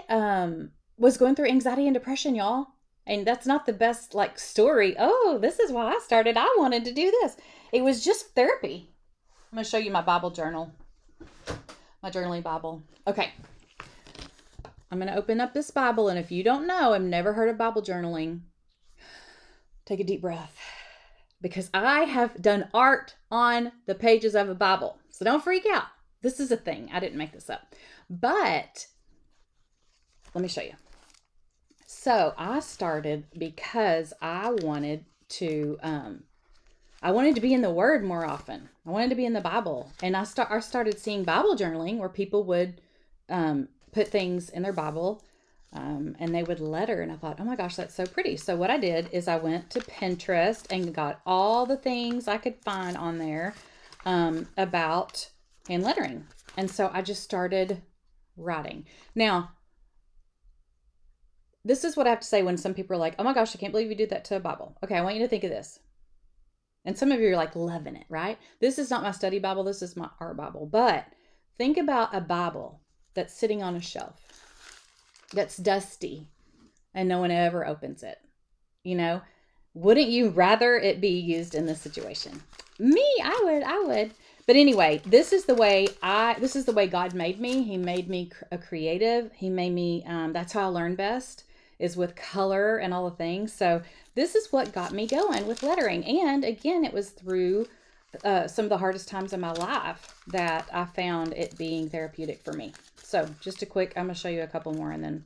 I was going through anxiety and depression, y'all. And that's not the best like story. Oh, this is why I started. I wanted to do this. It was just therapy. I'm going to show you my Bible journal, my journaling Bible. Okay. I'm going to open up this Bible. And if you don't know, I've never heard of Bible journaling, take a deep breath, because I have done art on the pages of a Bible. So don't freak out. This is a thing. I didn't make this up. But let me show you. So I started because I wanted to be in the Word more often. I wanted to be in the Bible. And I started seeing Bible journaling where people would put things in their Bible and they would letter. And I thought, oh my gosh, that's so pretty. So what I did is I went to Pinterest and got all the things I could find on there about hand lettering. And so I just started writing. Now, this is what I have to say when some people are like, oh my gosh, I can't believe you did that to a Bible. Okay, I want you to think of this. And some of you are like loving it, right? This is not my study Bible. This is my art Bible. But think about a Bible that's sitting on a shelf, that's dusty, and no one ever opens it. You know, wouldn't you rather it be used in this situation? Me, I would. But anyway, this is the way God made me. He made me a creative. He made me, that's how I learn best, is with color and all the things. So this is what got me going with lettering. And again, it was through some of the hardest times in my life that I found it being therapeutic for me. So just I'm going to show you a couple more and then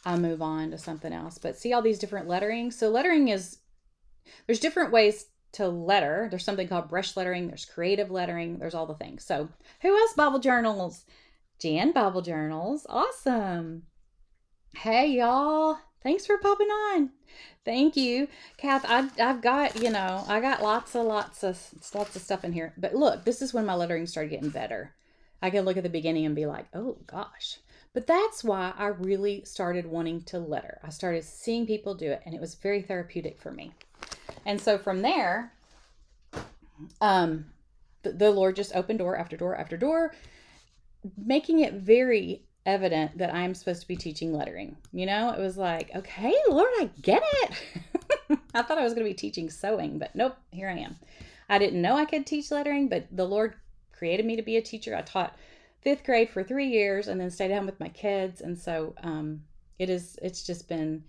I'll move on to something else. But see all these different letterings. So lettering there's different ways to letter. There's something called brush lettering. There's creative lettering. There's all the things. So who else Bible journals? Jan Bible journals. Awesome. Hey, y'all. Thanks for popping on. Thank you, Kath. I've got, I got lots of stuff in here. But look, this is when my lettering started getting better. I can look at the beginning and be like, oh gosh. But that's why I really started wanting to letter. I started seeing people do it, and it was very therapeutic for me. And so from there, the Lord just opened door after door after door, making it very evident that I'm supposed to be teaching lettering. It was like, okay, Lord, I get it. I thought I was going to be teaching sewing, but nope, here I am. I didn't know I could teach lettering, but the Lord created me to be a teacher. I taught 5th grade for 3 years and then stayed home with my kids. And so it's just been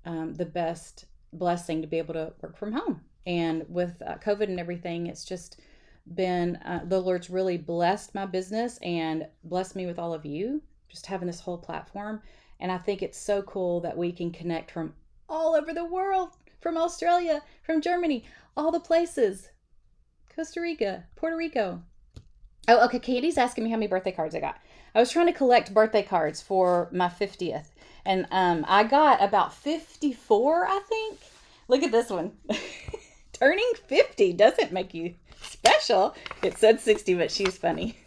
the best blessing to be able to work from home. And with COVID and everything, it's just been, the Lord's really blessed my business and blessed me with all of you, just having this whole platform. And I think it's so cool that we can connect from all over the world, from Australia, from Germany, all the places, Costa Rica, Puerto Rico. Oh, okay. Katie's asking me how many birthday cards I got. I was trying to collect birthday cards for my 50th. And I got about 54, I think. Look at this one. Turning 50 doesn't make you special. It said 60, but she's funny.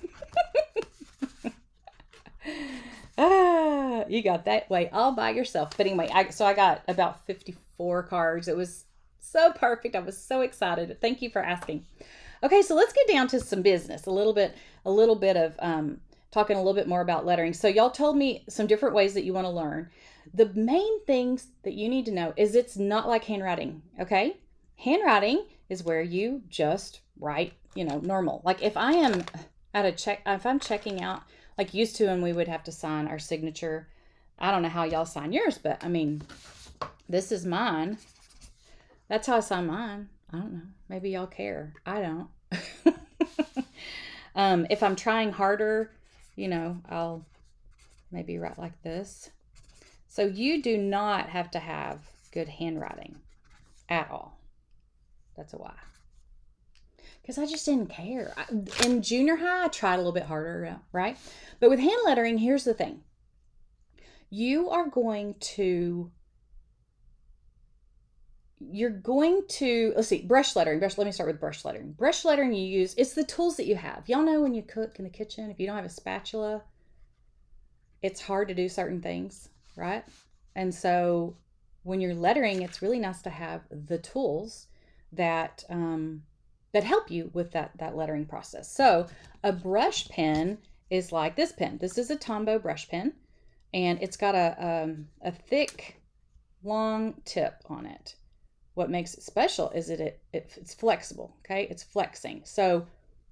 You got that way all by yourself. But anyway, I got about 54 cards. It was so perfect. I was so excited. Thank you for asking. Okay, so let's get down to some business. A little bit of talking a little bit more about lettering. So y'all told me some different ways that you want to learn. The main things that you need to know is it's not like handwriting, okay? Handwriting is where you just write, normal. Like if I'm checking out, like used to, and we would have to sign our signature. I don't know how y'all sign yours, but I mean, this is mine. That's how I sign mine. I don't know. Maybe y'all care. I don't. If I'm trying harder, I'll maybe write like this. So you do not have to have good handwriting at all. That's a why. Because I just didn't care. In junior high, I tried a little bit harder, right? But with hand lettering, here's the thing. You're going to, let's see, brush lettering. Let me start with brush lettering. Brush lettering you use, it's the tools that you have. Y'all know when you cook in the kitchen, if you don't have a spatula, it's hard to do certain things, right? And so when you're lettering, it's really nice to have the tools that help you with that lettering process. So a brush pen is like this pen. This is a Tombow brush pen. and it's got a thick, long tip on it. What makes it special is that it's flexible, okay? It's flexing. So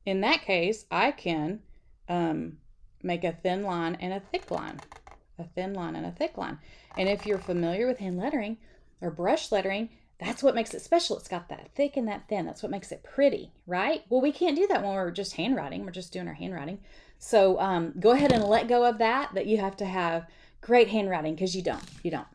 in that case, I can make a thin line and a thick line, a thin line and a thick line. And if you're familiar with hand lettering or brush lettering, that's what makes it special. It's got that thick and that thin. That's what makes it pretty, right? Well, we can't do that when we're just handwriting. We're just doing our handwriting. So go ahead and let go of that you have to have great handwriting, because you don't. You don't.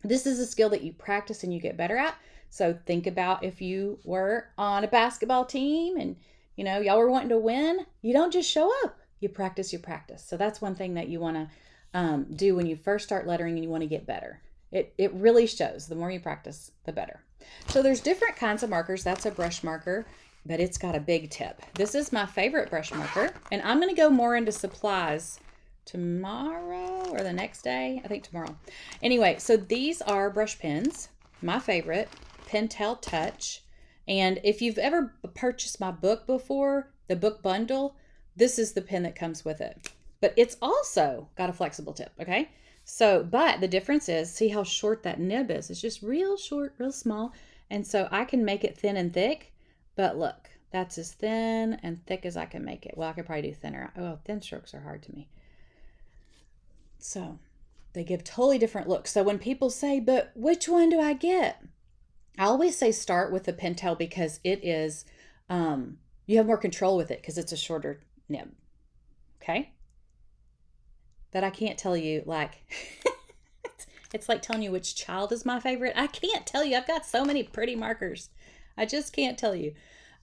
This is a skill that you practice and you get better at. So think about if you were on a basketball team and y'all were wanting to win. You don't just show up. You practice your practice. So that's one thing that you want to do when you first start lettering and you want to get better. It really shows. The more you practice, the better. So there's different kinds of markers. That's a brush marker, but it's got a big tip. This is my favorite brush marker, and I'm going to go more into supplies tomorrow or the next day. I think tomorrow. Anyway, so these are brush pens, my favorite, Pentel Touch. And if you've ever purchased my book before, the book bundle, this is the pen that comes with it. But it's also got a flexible tip, okay? So, but the difference is, see how short that nib is? It's just real short, real small. And so I can make it thin and thick, but look, that's as thin and thick as I can make it. Well, I could probably do thinner. Oh, thin strokes are hard to me. So they give totally different looks. So when people say, but which one do I get? I always say start with the Pentel, because it is, you have more control with it because it's a shorter nib. Okay. But I can't tell you, like, it's like telling you which child is my favorite. I can't tell you. I've got so many pretty markers. I just can't tell you.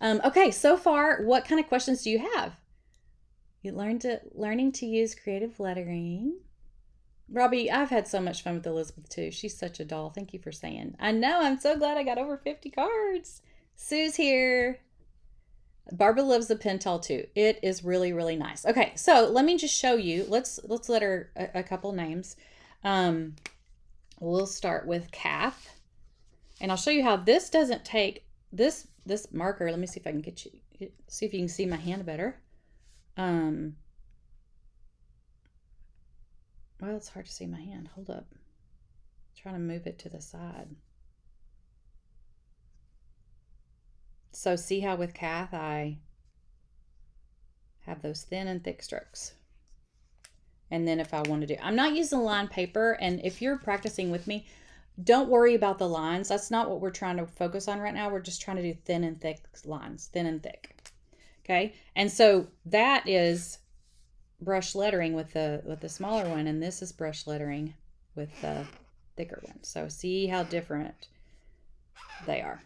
Okay, so far, what kind of questions do you have? You learning to use creative lettering. Robbie, I've had so much fun with Elizabeth too. She's such a doll. Thank you for saying. I know. I'm so glad I got over 50 cards. Sue's here. Barbara loves the Pentel too. It is really, really nice. Okay, so let me just show you. Let's let her a couple names. We'll start with Kath, and I'll show you how this doesn't take this marker. Let me see if I can get you. See if you can see my hand better. Well, it's hard to see my hand. Hold up. I'm trying to move it to the side. So see how with Kath I have those thin and thick strokes. And then if I want to do, I'm not using line paper, and if you're practicing with me, don't worry about the lines. That's not what we're trying to focus on right now. We're just trying to do thin and thick lines, thin and thick. Okay, and so that is brush lettering with the smaller one, and this is brush lettering with the thicker one. So see how different they are.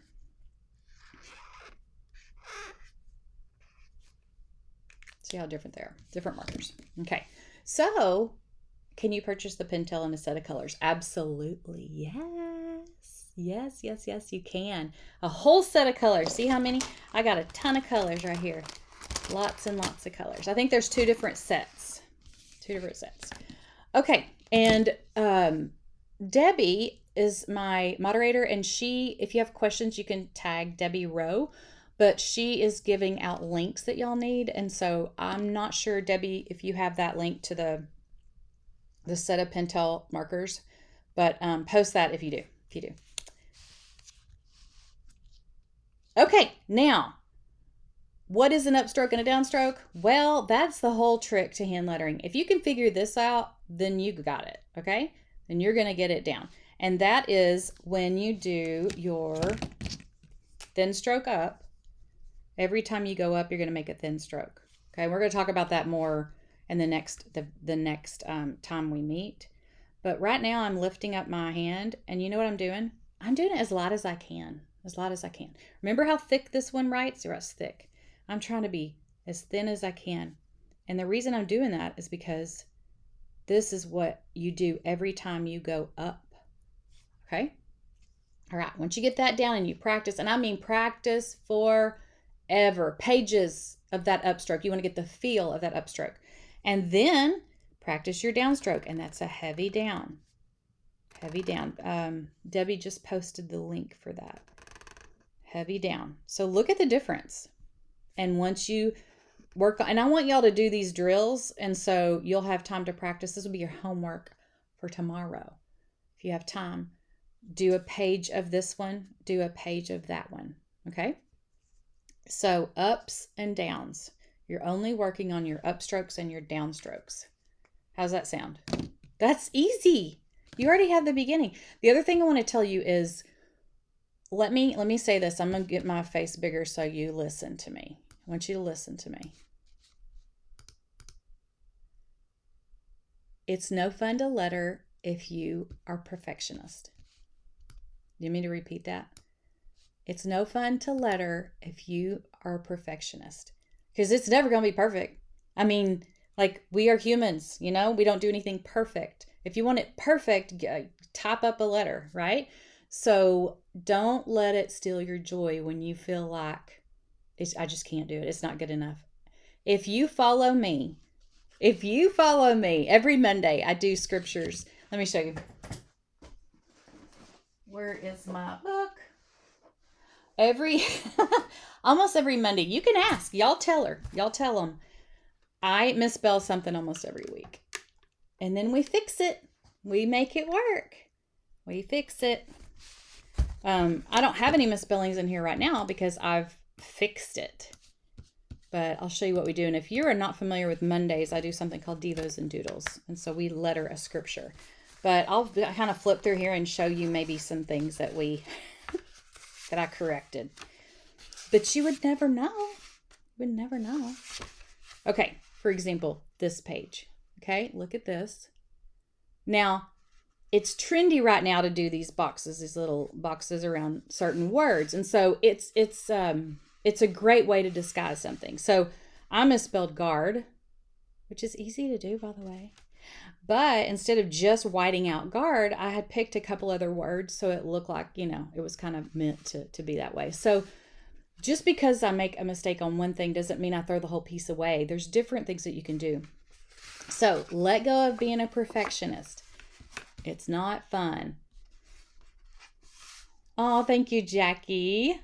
See how different they are. Different markers. Okay, so can you purchase the Pentel in a set of colors? Absolutely. Yes, you can. A whole set of colors. See how many? I got a ton of colors right here. Lots and lots of colors. I think there's two different sets. Okay, and Debbie is my moderator, and she, if you have questions, you can tag Debbie Rowe, but she is giving out links that y'all need. And so I'm not sure, Debbie, if you have that link to the set of Pentel markers, but post that if you do. Okay, now, what is an upstroke and a downstroke? Well, that's the whole trick to hand lettering. If you can figure this out, then you got it, okay? Then you're going to get it down. And that is when you do your thin stroke up. Every time you go up, you're going to make a thin stroke. Okay, we're going to talk about that more in the next time we meet. But right now I'm lifting up my hand, and you know what I'm doing? I'm doing it as light as I can. Remember how thick this one writes? It's thick. I'm trying to be as thin as I can. And the reason I'm doing that is because this is what you do every time you go up. Okay? All right, once you get that down and you practice, and I mean practice forever, pages of that upstroke. You want to get the feel of that upstroke. And then practice your downstroke, and that's a heavy down. Debbie just posted the link for that. Heavy down. So look at the difference. And once you work on, and I want y'all to do these drills, and so you'll have time to practice. This will be your homework. for tomorrow. If you have time, do a page of this one, do a page of that one. Okay? So ups and downs. You're only working on your upstrokes and your downstrokes. How's that sound? That's easy. You already have the beginning. The other thing I want to tell you is, let me say this. I'm going to get my face bigger so you listen to me. I want you to listen to me. It's no fun to letter if you are perfectionist. You need me to repeat that? It's no fun to letter if you are a perfectionist, because it's never going to be perfect. I mean, like, we are humans, you know, we don't do anything perfect. If you want it perfect, type up a letter, right? So don't let it steal your joy when you feel like I just can't do it. It's not good enough. If you follow me, every Monday I do scriptures. Let me show you. Where is my book? Almost every Monday, you can ask. Y'all tell them. I misspell something almost every week. And then we fix it. We make it work. We fix it. I don't have any misspellings in here right now because I've fixed it. But I'll show you what we do. And if you are not familiar with Mondays, I do something called Devos and Doodles. And so we letter a scripture. But I'll kind of flip through here and show you maybe some things that that I corrected. But you would never know. You would never know. Okay, for example, this page. Okay, look at this. Now, it's trendy right now to do these boxes, these little boxes around certain words. And so it's a great way to disguise something. So I misspelled guard, which is easy to do, by the way. But instead of just whiting out guard, I had picked a couple other words so it looked like, you know, it was kind of meant to be that way. So just because I make a mistake on one thing doesn't mean I throw the whole piece away. There's different things that you can do. So let go of being a perfectionist. It's not fun. Oh, thank you, Jackie.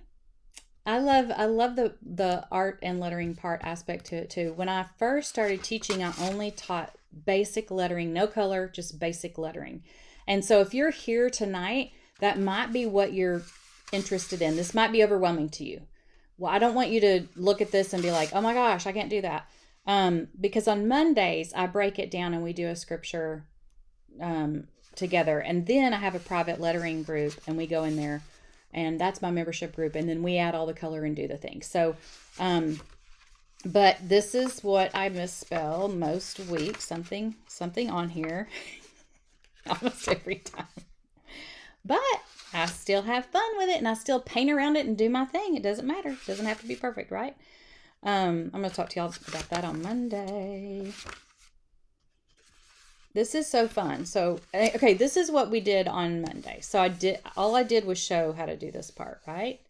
I love the art and lettering part aspect to it too. When I first started teaching, I only taught basic lettering, no color, just basic lettering. And so if you're here tonight, that might be what you're interested in. This might be overwhelming to you. Well, I don't want you to look at this and be like, oh my gosh, I can't do that. Because on Mondays, I break it down and we do a scripture together. And then I have a private lettering group and we go in there, and that's my membership group. And then we add all the color and do the thing. So, but this is what I misspell most weeks, something on here almost every time. But I still have fun with it and I still paint around it and do my thing. It doesn't matter. It doesn't have to be perfect, right? I'm going to talk to y'all about that on Monday. This is so fun. So, okay, this is what we did on Monday. So all I did was show how to do this part, right?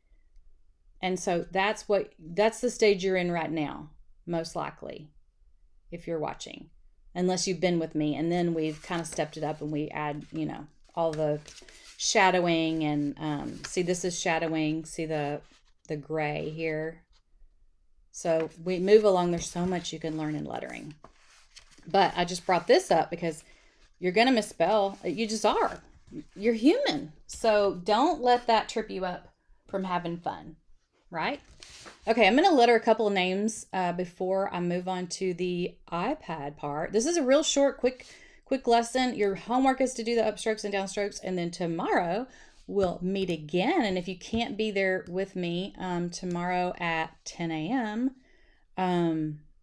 And so that's the stage you're in right now, most likely, if you're watching, unless you've been with me. And then we've kind of stepped it up and we add, you know, all the shadowing and see, this is shadowing. See the gray here. So we move along. There's so much you can learn in lettering. But I just brought this up because you're going to misspell. You just are. You're human. So don't let that trip you up from having fun, right? Okay, I'm going to letter a couple of names before I move on to the iPad part. This is a real short, quick lesson. Your homework is to do the upstrokes and downstrokes. And then tomorrow we'll meet again. And if you can't be there with me tomorrow at 10 a.m.,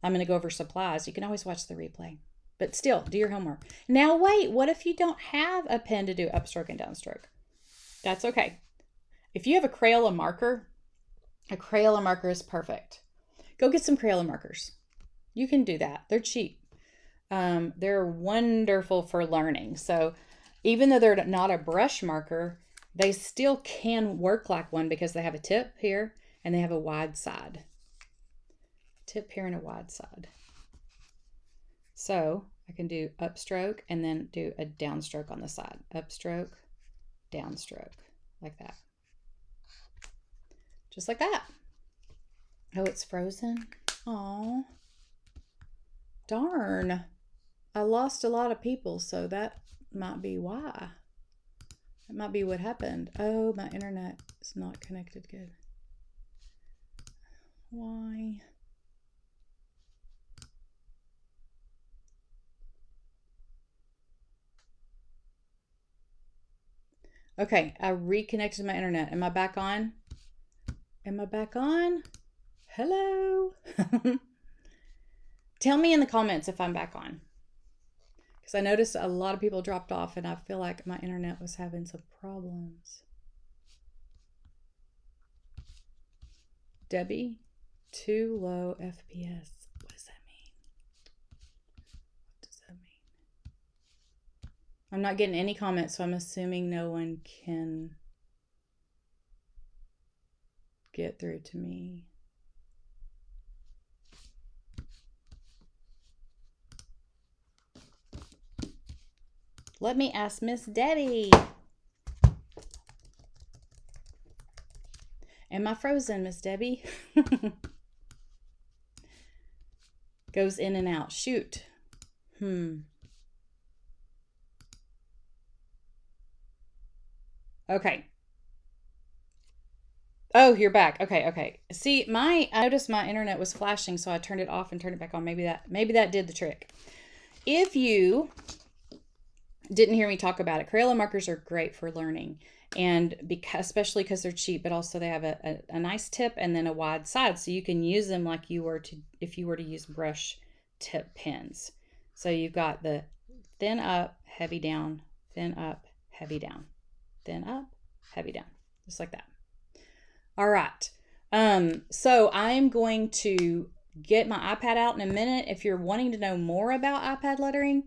I'm going to go over supplies. You can always watch the replay, but still do your homework. Now, wait, what if you don't have a pen to do upstroke and downstroke? That's okay. If you have a Crayola marker is perfect. Go get some Crayola markers. You can do that. They're cheap. They're wonderful for learning. So even though they're not a brush marker, they still can work like one because they have a tip here and they have a wide side. Tip here and a wide side. So I can do upstroke and then do a downstroke on the side. Upstroke, downstroke, like that. Just like that. Oh, it's frozen. Oh, darn. I lost a lot of people, so that might be why. It might be what happened. Oh, my internet is not connected good. Why? Okay, I reconnected my internet. Am I back on? Am I back on? Hello? Tell me in the comments if I'm back on. Because I noticed a lot of people dropped off and I feel like my internet was having some problems. Debbie, too low FPS. What does that mean? What does that mean? I'm not getting any comments, so I'm assuming no one can get through to me. Let me ask Miss Debbie. Am I frozen, Miss Debbie? Goes in and out. Shoot. Okay. Oh, you're back. Okay. See, I noticed my internet was flashing, so I turned it off and turned it back on. Maybe that did the trick. If you didn't hear me talk about it, Crayola markers are great for learning, and especially because they're cheap, but also they have a nice tip and then a wide side, so you can use them like if you were to use brush tip pens. So you've got the thin up, heavy down, thin up, heavy down, thin up, heavy down, just like that. All right. So I'm going to get my iPad out in a minute. If you're wanting to know more about iPad lettering,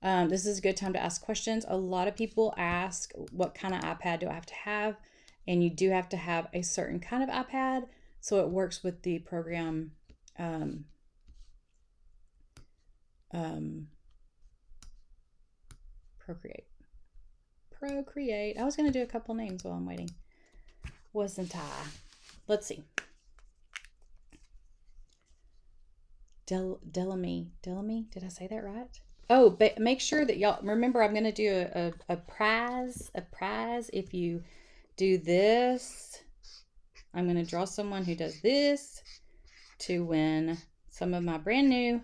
this is a good time to ask questions. A lot of people ask, what kind of iPad do I have to have? And you do have to have a certain kind of iPad, so it works with the program Procreate. I was going to do a couple names while I'm waiting. Wasn't I? Let's see. Delamy. Did I say that right? Oh, but make sure that y'all remember, I'm going to do a prize. If you do this, I'm going to draw someone who does this to win some of my brand new.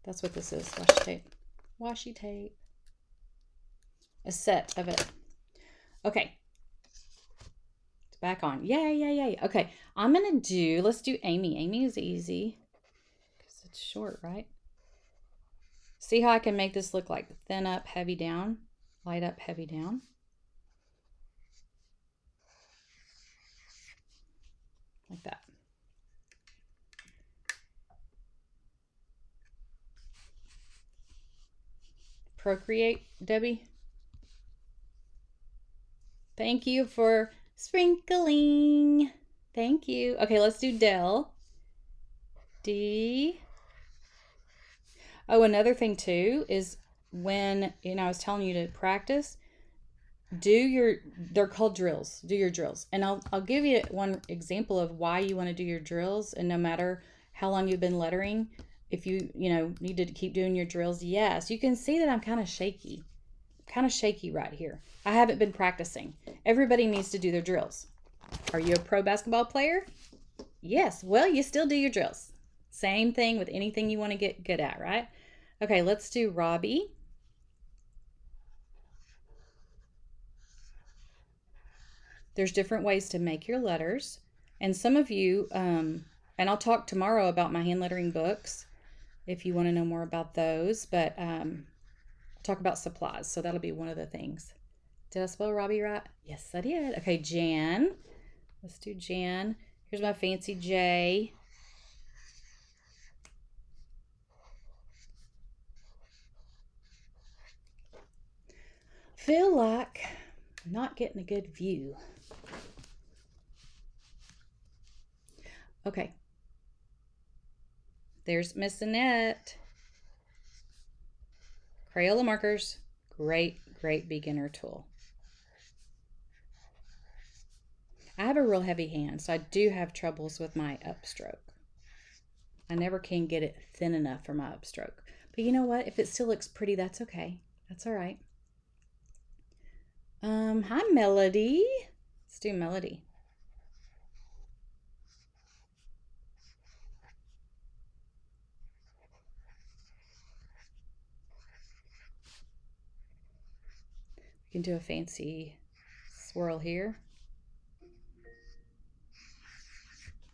That's what this is. Washi tape. A set of it. Okay. It's back on. Yay. Okay. Let's do Amy. Amy is easy because it's short, right? See how I can make this look like thin up, heavy down, light up, heavy down. Like that. Procreate, Debbie. Thank you for sprinkling. Thank you. Okay, let's do Del. D. Oh, another thing too is when, I was telling you to practice, they're called drills. Do your drills. And I'll give you one example of why you want to do your drills. And no matter how long you've been lettering, if you need to keep doing your drills, yes, you can see that I'm kind of shaky right here. I haven't been practicing. Everybody needs to do their drills. Are you a pro basketball player? Yes. Well, you still do your drills. Same thing with anything you want to get good at, right? Okay, let's do Robbie. There's different ways to make your letters. And some of you, and I'll talk tomorrow about my hand lettering books if you want to know more about those, but I'll talk about supplies. So that'll be one of the things. Did I spell Robbie right? Yes, I did. Okay, Jan. Let's do Jan. Here's my fancy J. Feel like I'm not getting a good view. Okay. There's Miss Annette. Crayola markers. Great beginner tool. I have a real heavy hand, so I do have troubles with my upstroke. I never can get it thin enough for my upstroke. But you know what? If it still looks pretty, that's okay. That's all right. Hi, Melody. Let's do Melody. We can do a fancy swirl here.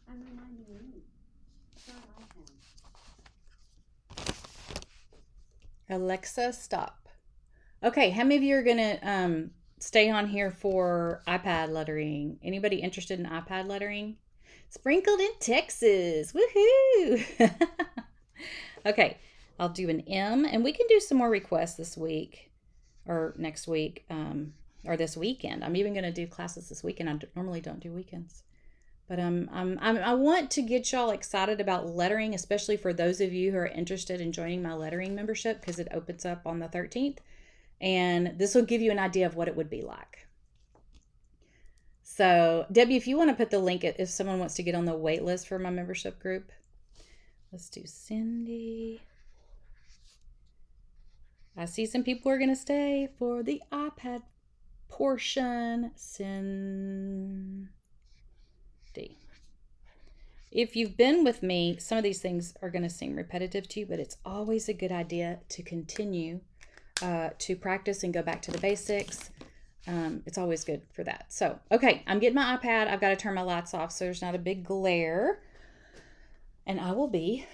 I'm reminding you. Alexa, stop. Okay, how many of you are gonna stay on here for iPad lettering? Anybody interested in iPad lettering? Sprinkled in Texas. Woohoo! Okay, I'll do an M, and we can do some more requests this week or next week, or this weekend. I'm even going to do classes this weekend. I normally don't do weekends, but I want to get y'all excited about lettering, especially for those of you who are interested in joining my lettering membership, because it opens up on the 13th, and this will give you an idea of what it would be like. So, Debbie, if you want to put the link, if someone wants to get on the wait list for my membership group, let's do Cindy. I see some people are going to stay for the iPad portion. Cindy. If you've been with me, some of these things are going to seem repetitive to you, but it's always a good idea to continue to practice and go back to the basics. It's always good for that. So, okay, I'm getting my iPad. I've got to turn my lights off so there's not a big glare. And I will be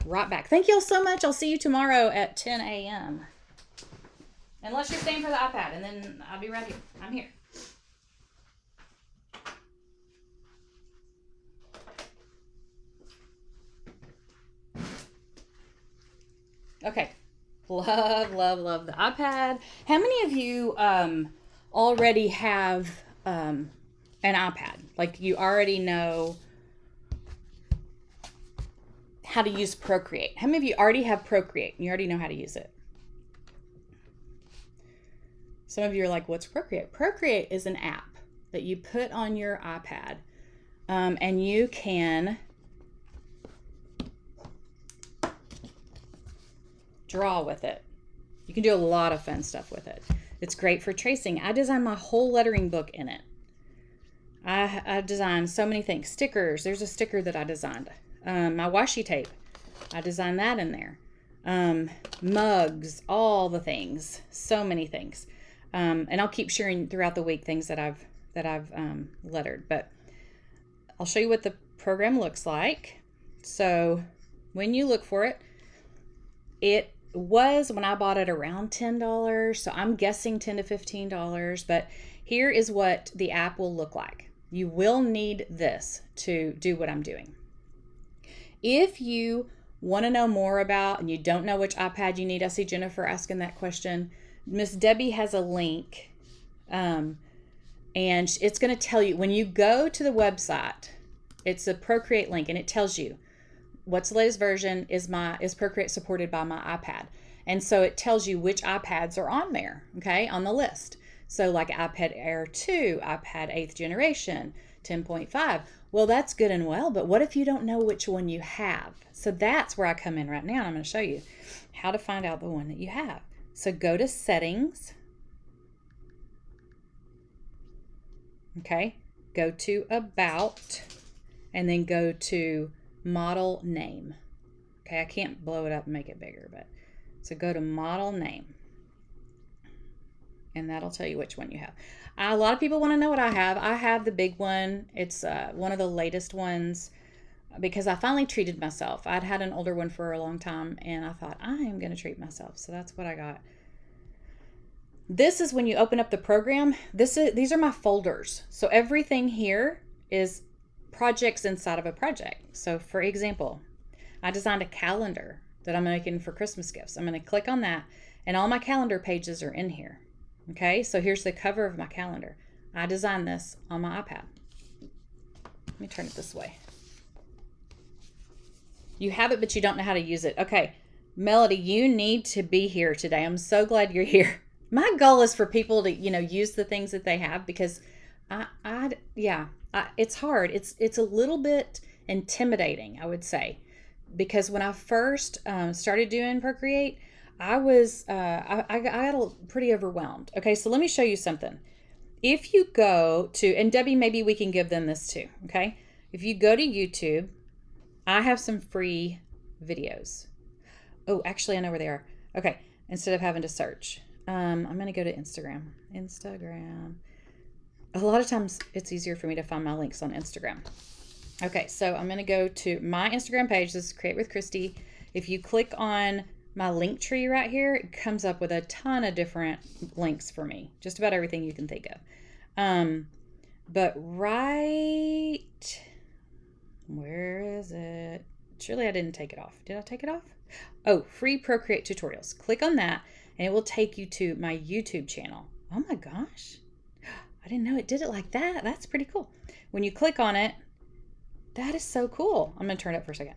right back. Thank you all so much. I'll see you tomorrow at 10 a.m. Unless you're staying for the iPad, and then I'll be right here. I'm here. Okay. Love the iPad. How many of you already have an iPad? Like, you already know how to use Procreate. How many of you already have Procreate and you already know how to use it? Some of you are like, what's Procreate? Procreate is an app that you put on your iPad, and you can draw with it. You can do a lot of fun stuff with it. It's great for tracing. I designed my whole lettering book in it. I designed so many things. Stickers. There's a sticker that I designed. My washi tape, I designed that in there. Mugs, all the things, so many things. And I'll keep sharing throughout the week things that I've lettered. But I'll show you what the program looks like. So when you look for it, it was, when I bought it, around $10. So I'm guessing $10 to $15. But here is what the app will look like. You will need this to do what I'm doing. If you want to know more about and you don't know which iPad you need, I see Jennifer asking that question. Miss Debbie has a link, and it's going to tell you when you go to the website. It's a Procreate link, and it tells you what's the latest version. Is Procreate supported by my iPad? And so it tells you which iPads are on there, okay, on the list. So like iPad Air 2, iPad 8th generation, 10.5. Well, that's good and well, but what if you don't know which one you have? So that's where I come in right now, and I'm going to show you how to find out the one that you have. So go to Settings. Okay, go to About, and then go to Model Name. Okay, I can't blow it up and make it bigger, but so go to Model Name, and that'll tell you which one you have. A lot of people want to know what I have. I have the big one. It's one of the latest ones because I finally treated myself. I'd had an older one for a long time, and I thought, I am going to treat myself. So that's what I got. This is when you open up the program. These are my folders. So everything here is projects inside of a project. So for example, I designed a calendar that I'm making for Christmas gifts. I'm going to click on that, and all my calendar pages are in here. Okay, so here's the cover of my calendar. I designed this on my iPad. Let me turn it this way. You have it, but you don't know how to use it. Okay, Melody, you need to be here today. I'm so glad you're here. My goal is for people to, use the things that they have, because it's hard. It's a little bit intimidating, I would say, because when I first started doing Procreate, I was I got pretty overwhelmed. Okay, so let me show you something. If you go to, and Debbie, maybe we can give them this too, okay? If you go to YouTube, I have some free videos. Oh, actually, I know where they are. Okay, instead of having to search, I'm going to go to Instagram. A lot of times it's easier for me to find my links on Instagram. Okay, so I'm going to go to my Instagram page. This is Create with Christy. If you click on my link tree right here, it comes up with a ton of different links for me. Just about everything you can think of. But right, where is it? Surely I didn't take it off. Did I take it off? Oh, free Procreate tutorials. Click on that and it will take you to my YouTube channel. Oh my gosh. I didn't know it did it like that. That's pretty cool. When you click on it, that is so cool. I'm going to turn it up for a second.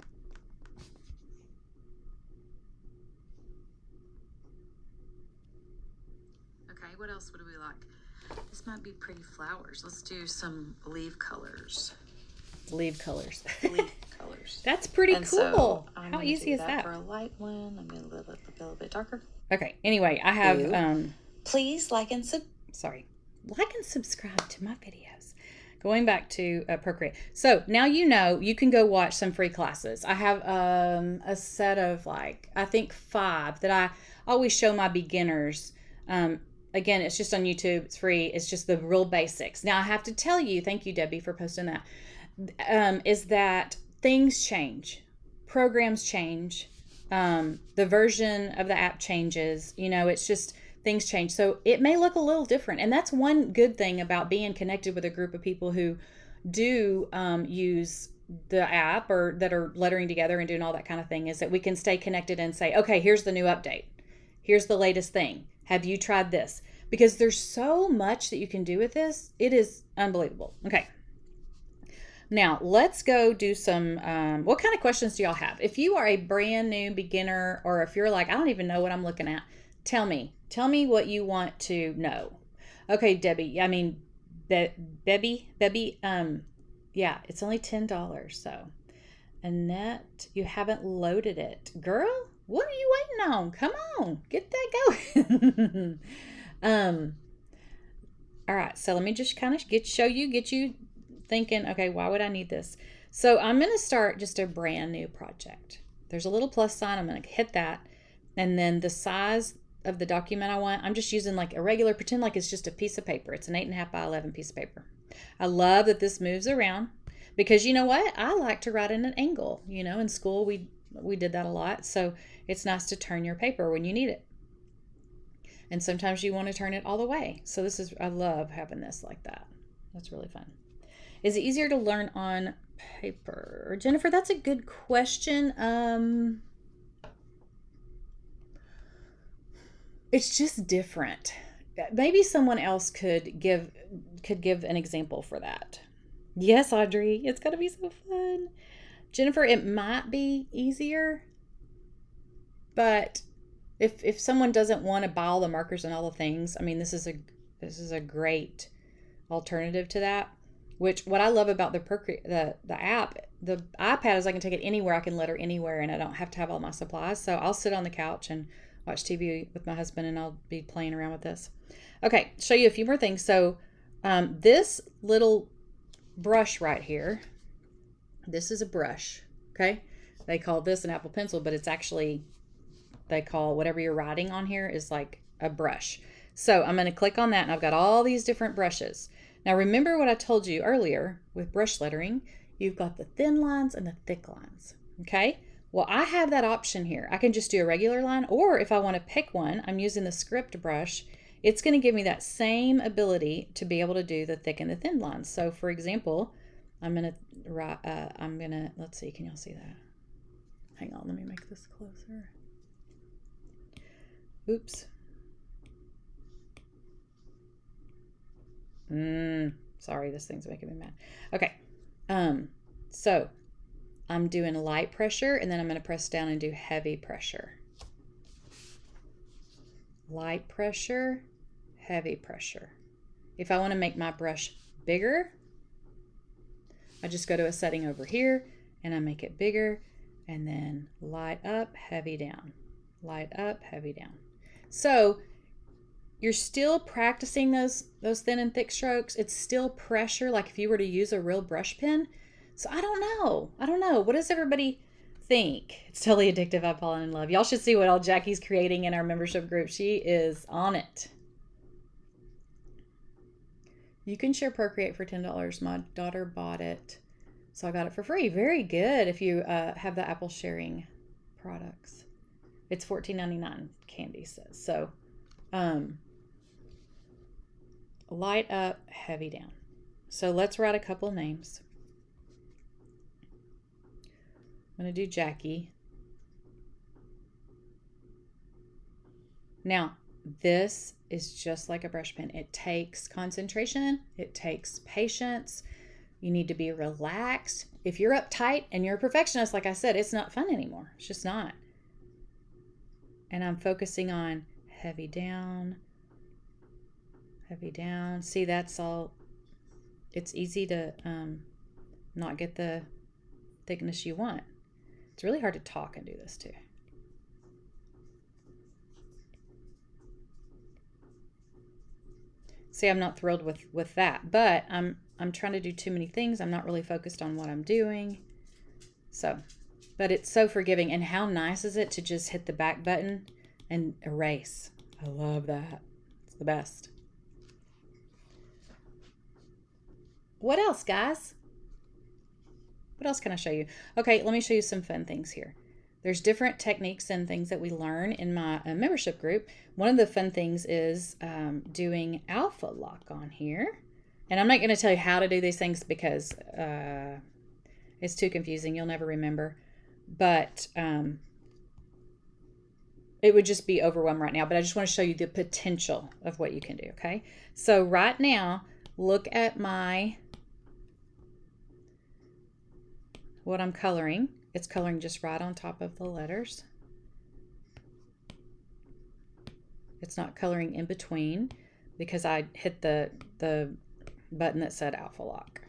Okay, what else would we like? This might be pretty flowers. Let's do some leaf colors. Leaf colors. Leaf colors. That's pretty cool. So how easy is that? For a light one, I'm going to a little bit darker. Okay. Anyway, I have please like and subscribe to my videos. Going back to Procreate. So now you can go watch some free classes. I have a set of I think 5 that I always show my beginners. Again, it's just on YouTube. It's free. It's just the real basics. Now I have to tell you, thank you, Debbie, for posting that. Is that things change, programs change, the version of the app changes, it's just things change. So it may look a little different. And that's one good thing about being connected with a group of people who do use the app or that are lettering together and doing all that kind of thing, is that we can stay connected and say, okay, here's the new update. Here's the latest thing. Have you tried this? Because there's so much that you can do with this. It is unbelievable. Okay. Now, let's go do some, what kind of questions do y'all have? If you are a brand new beginner, or if you're like, I don't even know what I'm looking at, tell me what you want to know. Okay, Debbie, Bebby, yeah, it's only $10. So, Annette, you haven't loaded it. Girl, what are you waiting on? Come on, get that going. All right, so let me just kind of get you thinking, okay, why would I need this? So I'm going to start just a brand new project. There's a little plus sign. I'm going to hit that. And then the size of the document I want, I'm just using a regular, pretend like it's just a piece of paper. It's an 8.5 by 11 piece of paper. I love that this moves around because you know what? I like to write in an angle. In school, we did that a lot. So it's nice to turn your paper when you need it. And sometimes you want to turn it all the way. So I love having this like that. That's really fun. Is it easier to learn on paper? Jennifer, that's a good question. It's just different. Maybe someone else could give an example for that. Yes, Audrey, it's going to be so fun. Jennifer, it might be easier, but if someone doesn't want to buy all the markers and all the things, this is a great alternative to that. Which what I love about the app, the iPad, is I can take it anywhere. I can letter anywhere, and I don't have to have all my supplies. So I'll sit on the couch and watch TV with my husband, and I'll be playing around with this. Okay, show you a few more things. So this little brush right here, this is a brush. Okay, they call this an Apple Pencil, but it's actually, they call whatever you're writing on here is like a brush. So I'm going to click on that, and I've got all these different brushes. Now remember what I told you earlier with brush lettering, you've got the thin lines and the thick lines, okay? Well, I have that option here. I can just do a regular line, or if I want to pick one, I'm using the script brush. It's going to give me that same ability to be able to do the thick and the thin lines. So for example, I'm going to, let's see, can y'all see that? Hang on, let me make this closer. Oops. Sorry, this thing's making me mad. Okay. So I'm doing light pressure, and then I'm going to press down and do heavy pressure. Light pressure, heavy pressure. If I want to make my brush bigger, I just go to a setting over here and I make it bigger, and then light up, heavy down, light up, heavy down. So you're still practicing those thin and thick strokes. It's still pressure, like if you were to use a real brush pen. So I don't know. What does everybody think? It's totally addictive. I've fallen in love. Y'all should see what all Jackie's creating in our membership group. She is on it. You can share Procreate for $10. My daughter bought it, so I got it for free. Very good if you have the Apple sharing products. It's $14.99, Candy says. So light up, heavy down. So let's write a couple names. I'm going to do Jackie. Now, this is just like a brush pen. It takes concentration. It takes patience. You need to be relaxed. If you're uptight and you're a perfectionist, like I said, it's not fun anymore. It's just not. And I'm focusing on heavy down, heavy down. See, that's all. It's easy to not get the thickness you want. It's really hard to talk and do this too. See, I'm not thrilled with that, but I'm trying to do too many things. I'm not really focused on what I'm doing. So, but it's so forgiving. And how nice is it to just hit the back button and erase? I love that. It's the best. What else, guys? What else can I show you? Okay, let me show you some fun things here. There's different techniques and things that we learn in my membership group. One of the fun things is doing alpha lock on here. And I'm not going to tell you how to do these things because it's too confusing. You'll never remember. But it would just be overwhelmed right now. But I just want to show you the potential of what you can do, okay? So right now, look at what I'm coloring. It's coloring just right on top of the letters. It's not coloring in between because I hit the button that said alpha lock.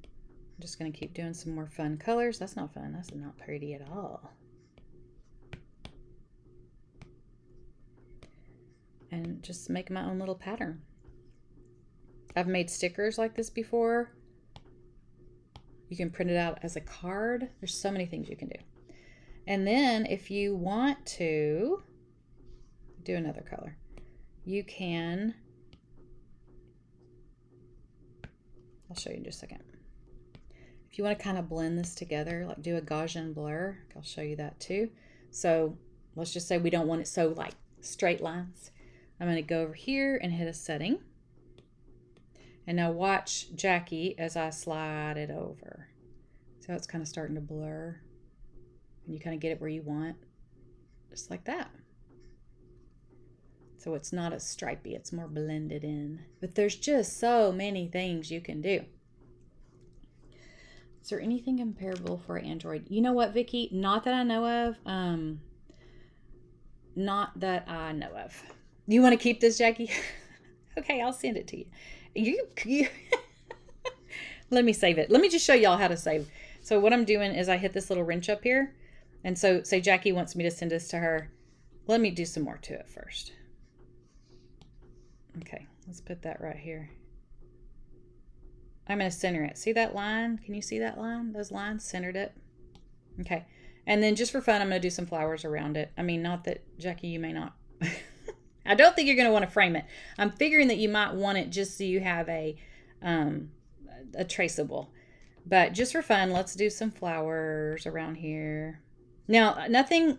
I'm just going to keep doing some more fun colors. That's not fun. That's not pretty at all. And just make my own little pattern. I've made stickers like this before. You can print it out as a card. There's so many things you can do. And then if you want to do another color, you can, I'll show you in just a second. If you want to kind of blend this together, like do a Gaussian blur, I'll show you that too. So let's just say we don't want it so like straight lines. I'm going to go over here and hit a setting. And now watch Jackie as I slide it over. So it's kind of starting to blur. And you kind of get it where you want. Just like that. So it's not as stripy. It's more blended in. But there's just so many things you can do. Is there anything comparable for Android? You know what, Vicki? Not that I know of. Not that I know of. You want to keep this, Jackie? Okay, I'll send it to you. You Let me save it. Let me just show y'all how to save. So what I'm doing is I hit this little wrench up here. And so say Jackie wants me to send this to her. Let me do some more to it first. Okay, let's put that right here. I'm going to center it. See that line? Can you see that line? Those lines centered it. Okay. And then just for fun, I'm going to do some flowers around it. I mean, not that, Jackie, you may not. I don't think you're going to want to frame it. I'm figuring that you might want it just so you have a traceable. But just for fun, let's do some flowers around here. Now, nothing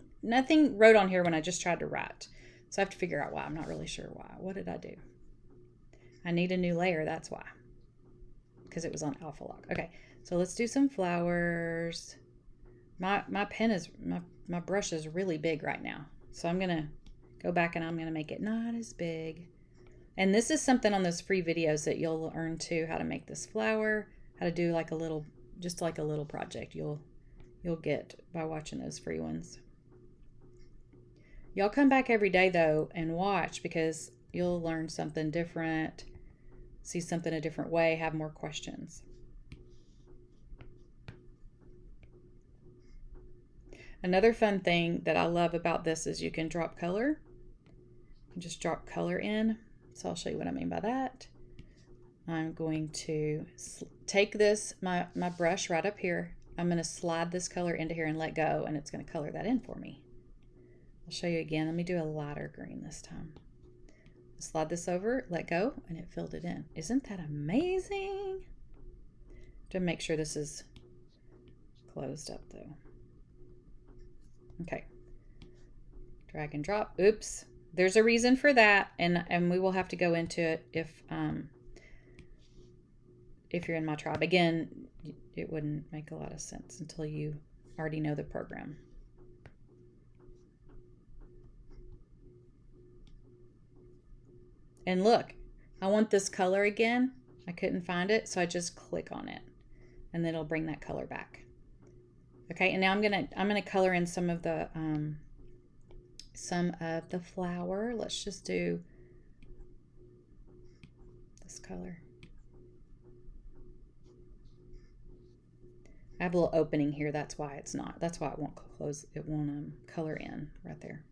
wrote on here when I just tried to write. So I have to figure out why. I'm not really sure why. What did I do? I need a new layer. That's why. Because it was on alpha lock. Okay, so let's do some flowers. My pen is, my brush is really big right now. So I'm going to go back and I'm going to make it not as big. And this is something on those free videos that you'll learn too, how to make this flower, how to do like a little, just like a little project you'll get by watching those free ones. Y'all come back every day though and watch, because you'll learn something different, see something a different way, have more questions. Another fun thing that I love about this is you can drop color. Just drop color in. So I'll show you what I mean by that. I'm going to take this, my brush right up here. I'm going to slide this color into here and let go, and it's going to color that in for me. I'll show you again. Let me do a lighter green this time. Slide this over, let go, and it filled it in. Isn't that amazing? To make sure this is closed up though. Okay. Drag and drop. Oops. There's a reason for that, and we will have to go into it if you're in my tribe. Again, it wouldn't make a lot of sense until you already know the program. And look, I want this color again. I couldn't find it, so I just click on it, and then it'll bring that color back. Okay, and now I'm gonna color in some of the flower. Let's just do this color. I have a little opening here. That's why it's not. That's why it won't close. It won't color in right there.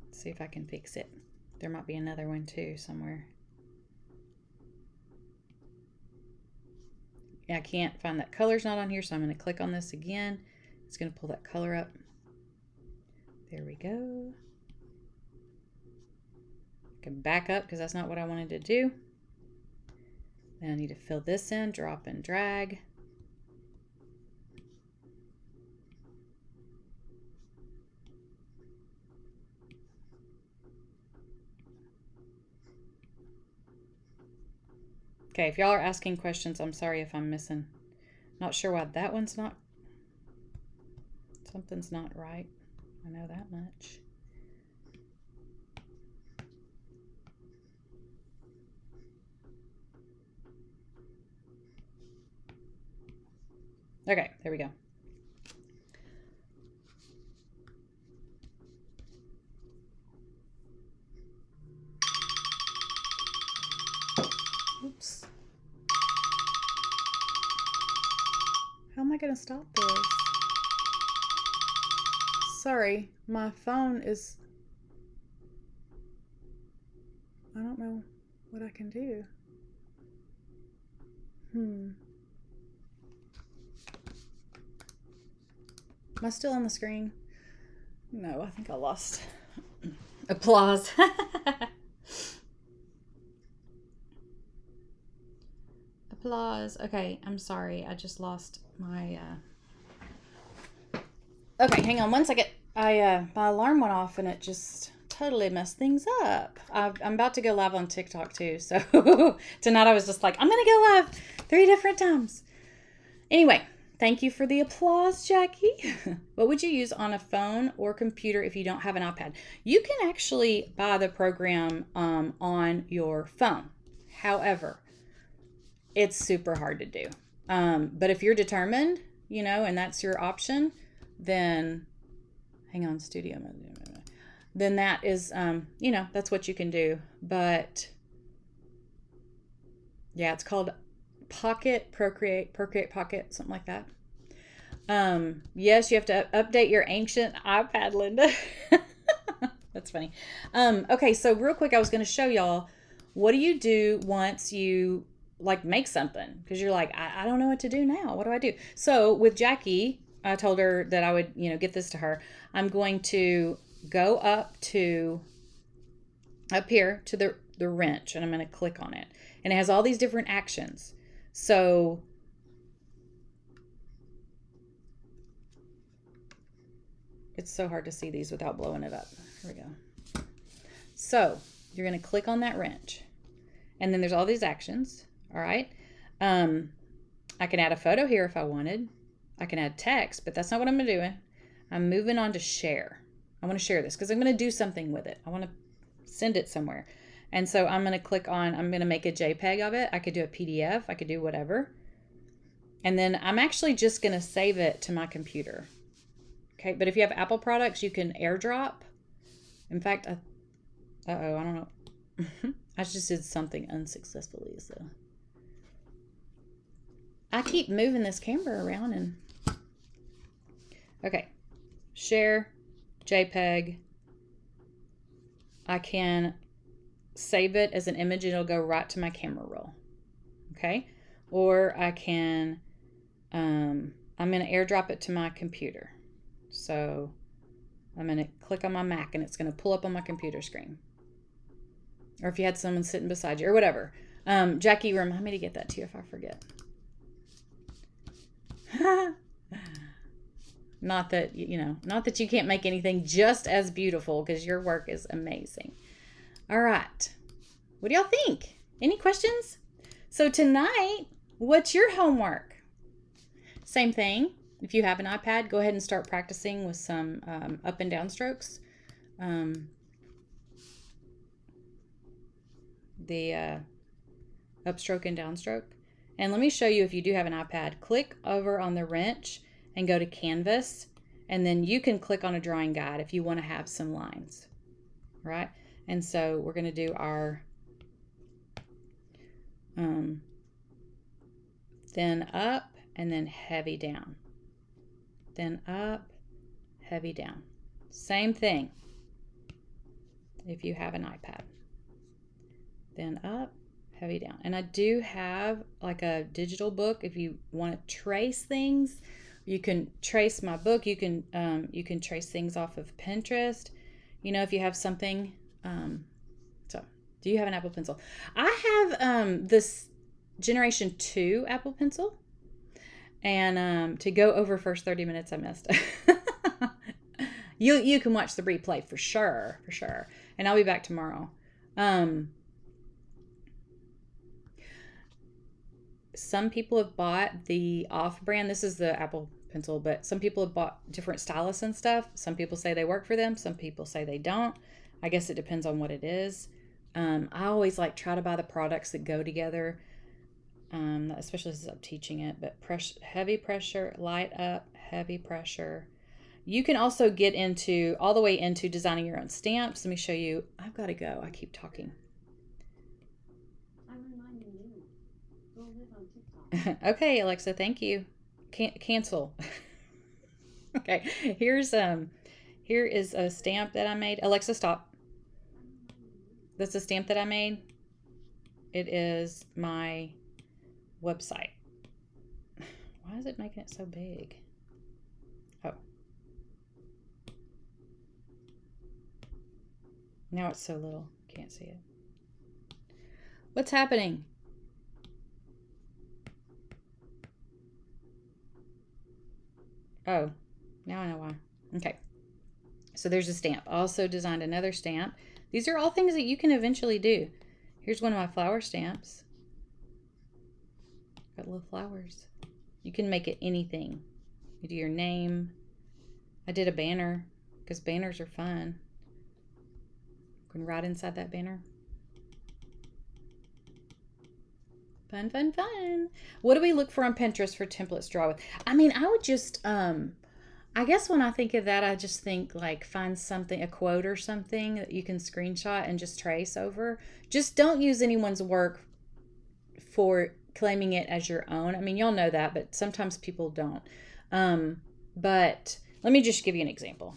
Let's see if I can fix it. There might be another one too somewhere. I can't find that color's not on here, so I'm going to click on this again. It's going to pull that color up. There we go. I can back up because that's not what I wanted to do. Then I need to fill this in, drop and drag. Okay, if y'all are asking questions, I'm sorry if I'm missing. Not sure why that one's not. Something's not right. I know that much. Okay, there we go. Oops. How am I going to stop this? Sorry, my phone is... I don't know what I can do. Am I still on the screen? No, I think I lost. Applause. Applause. Okay, I'm sorry. I just lost my... Okay, hang on one second. My alarm went off and it just totally messed things up. I'm about to go live on TikTok too. So tonight I was just like, I'm going to go live 3 different times. Anyway, thank you for the applause, Jackie. What would you use on a phone or computer if you don't have an iPad? You can actually buy the program on your phone. However, it's super hard to do. But if you're determined, and that's your option, then hang on, studio mode. Then that is, that's what you can do. But yeah, it's called Pocket, Procreate Pocket, something like that. Yes, you have to update your ancient iPad, Linda. That's funny. Okay, so real quick, I was going to show y'all, what do you do once you make something? Because you're like, I don't know what to do now. What do I do? So with Jackie, I told her that I would, get this to her. I'm going to go up here to the wrench, and I'm going to click on it. And it has all these different actions. So it's so hard to see these without blowing it up. Here we go. So you're going to click on that wrench. And then there's all these actions. All right. I can add a photo here if I wanted. I can add text, but that's not what I'm doing. I'm moving on to share. I want to share this because I'm going to do something with it. I want to send it somewhere. And so I'm going to click on, I'm going to make a JPEG of it. I could do a PDF. I could do whatever. And then I'm actually just going to save it to my computer. Okay. But if you have Apple products, you can AirDrop. In fact, I don't know. I just did something unsuccessfully. So I keep moving this camera around and... Okay. Share, JPEG. I can save it as an image. It'll go right to my camera roll. Okay. Or I can, I'm going to airdrop it to my computer. So I'm going to click on my Mac and it's going to pull up on my computer screen. Or if you had someone sitting beside you or whatever. Jackie, remind me to get that to you if I forget. Not that, not that you can't make anything just as beautiful, because your work is amazing. All right. What do y'all think? Any questions? So tonight, what's your homework? Same thing. If you have an iPad, go ahead and start practicing with some up and down strokes. The upstroke and downstroke. And let me show you, if you do have an iPad, click over on the wrench and go to Canvas, and then you can click on a drawing guide if you want to have some lines, right? And so we're going to do our thin up and then heavy down. Thin up, heavy down. Same thing if you have an iPad. Thin up, heavy down. And I do have like a digital book if you want to trace things. You can trace my book. You can trace things off of Pinterest. If you have something. So, do you have an Apple Pencil? I have this Generation 2 Apple Pencil. And to go over first 30 minutes, I missed. You can watch the replay for sure. And I'll be back tomorrow. Some people have bought the off-brand. This is the Apple Pencil, but some people have bought different stylus and stuff. Some people say they work for them. Some people say they don't. I guess it depends on what it is. I always try to buy the products that go together, especially since I'm teaching it. But heavy pressure, light up, heavy pressure. You can also get all the way into designing your own stamps. Let me show you. I've got to go. I keep talking. Okay, Alexa, thank you. Cancel. Okay, here is a stamp that I made. Alexa, stop. That's a stamp that I made. It is my website. Why is it making it so big? Oh. Now it's so little. Can't see it. What's happening? Oh, now I know why. Okay. So there's a stamp. I also designed another stamp. These are all things that you can eventually do. Here's one of my flower stamps. Got little flowers. You can make it anything. You do your name. I did a banner because banners are fun. You can write inside that banner. Fun, fun, fun. What do we look for on Pinterest for templates to draw with? I would just, I guess when I think of that, I just think find something, a quote or something that you can screenshot and just trace over. Just don't use anyone's work for claiming it as your own. Y'all know that, but sometimes people don't. But let me just give you an example.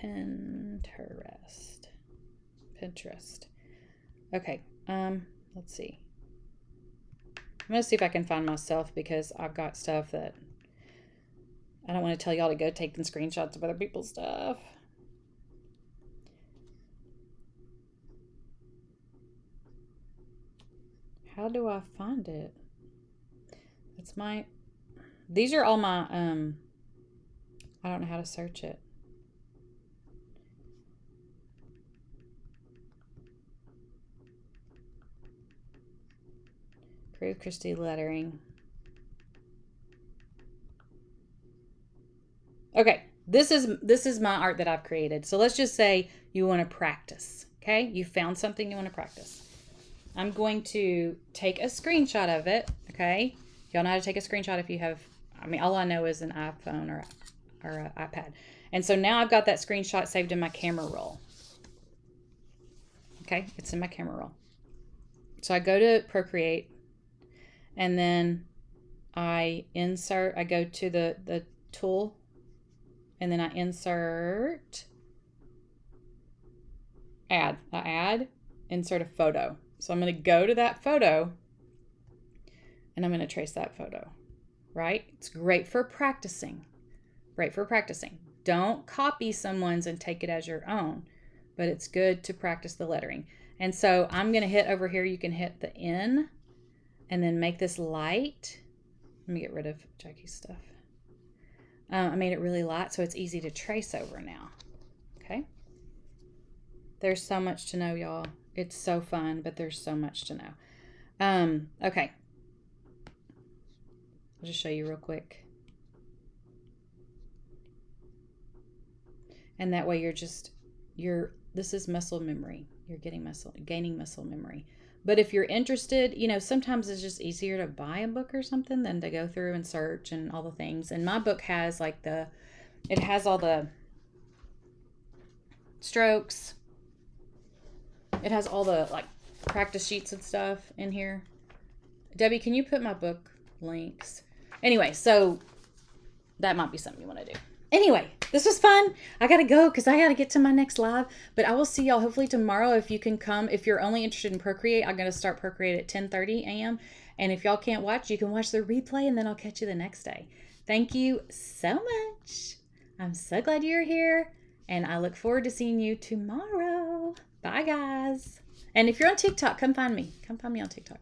Pinterest. Okay, let's see. I'm going to see if I can find myself, because I've got stuff that I don't want to tell y'all to go taking screenshots of other people's stuff. How do I find it? These are all my, I don't know how to search it. Prue Christie lettering. Okay, this is my art that I've created. So let's just say you want to practice. Okay, you found something you want to practice. I'm going to take a screenshot of it. Okay, y'all know how to take a screenshot if you have. All I know is an iPhone or an iPad. And so now I've got that screenshot saved in my camera roll. Okay, it's in my camera roll. So I go to Procreate, and then I go to the tool, and then I insert add. Insert a photo. So I'm going to go to that photo, and I'm going to trace that photo, right? It's great for practicing. Great for practicing. Don't copy someone's and take it as your own, but it's good to practice the lettering. And so I'm going to hit over here. You can hit the N and then make this light. Let me get rid of Jackie's stuff. I made it really light so it's easy to trace over now. Okay. There's so much to know, y'all. It's so fun, but there's so much to know. Okay. I'll just show you real quick. And that way this is muscle memory. You're gaining muscle memory. But if you're interested, sometimes it's just easier to buy a book or something than to go through and search and all the things. And my book has it has all the strokes. It has all the practice sheets and stuff in here. Debbie, can you put my book links? Anyway, so that might be something you want to do. Anyway, this was fun. I got to go because I got to get to my next live. But I will see y'all hopefully tomorrow if you can come. If you're only interested in Procreate, I'm going to start Procreate at 10:30 a.m. And if y'all can't watch, you can watch the replay and then I'll catch you the next day. Thank you so much. I'm so glad you're here. And I look forward to seeing you tomorrow. Bye, guys. And if you're on TikTok, come find me. Come find me on TikTok.